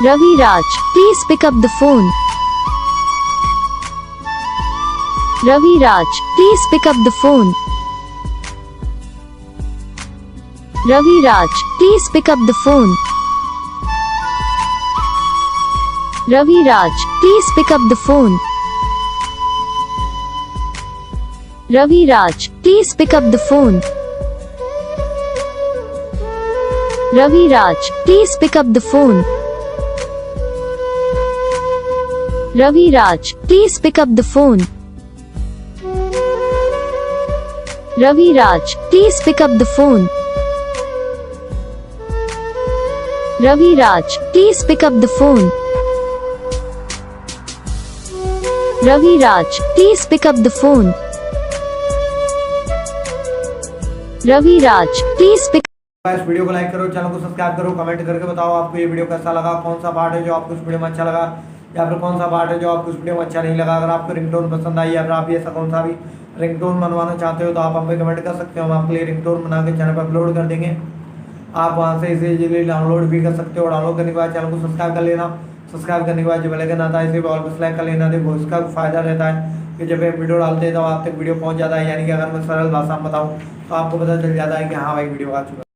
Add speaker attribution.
Speaker 1: Raviraj, please pick up the phone. Raviraj, please pick up the phone. Raviraj, please pick up the phone. Raviraj, please pick up the phone. Raviraj, please pick up the phone. Raviraj, please pick up the phone. Raviraj, please pick up the phone. Raviraj, please pick up the phone. Raviraj, please pick up the phone. Raviraj, please pick up the phone. Raviraj, please pick
Speaker 2: इस video को like करो, channel को subscribe करो, comment करके बताओ आपको ये video कैसा लगा, कौन सा पार्ट है जो आपको इस वीडियो में अच्छा लगा या फिर कौन सा पार्ट है जो आपको इस वीडियो में अच्छा नहीं लगा। अगर आपको रिंगटोन पसंद आई या फिर आप ऐसा कौन सा भी रिंगटोन बनवाना चाहते हो तो आप हमें कमेंट कर सकते हो। हम आपके लिए रिंगटोन बना के चैनल पर अपलोड कर देंगे। आप वहाँ से इसे इजीली डाउनलोड भी कर सकते हो। डाउनलोड करने के बाद चैनल को सब्सक्राइब कर लेना। सब्सक्राइब करने के बाद जो बेल आइकन आता है इसे ऑल पर सेलेक्ट कर लेना। देखो इसका फायदा रहता है कि जब हम वीडियो डालते हैं तो आप तक वीडियो पहुँच जाता है। यानी कि अगर मैं सरल भाषा में बताऊँ तो आपको पता चल जाता है कि हाँ भाई वीडियो आ चुका है।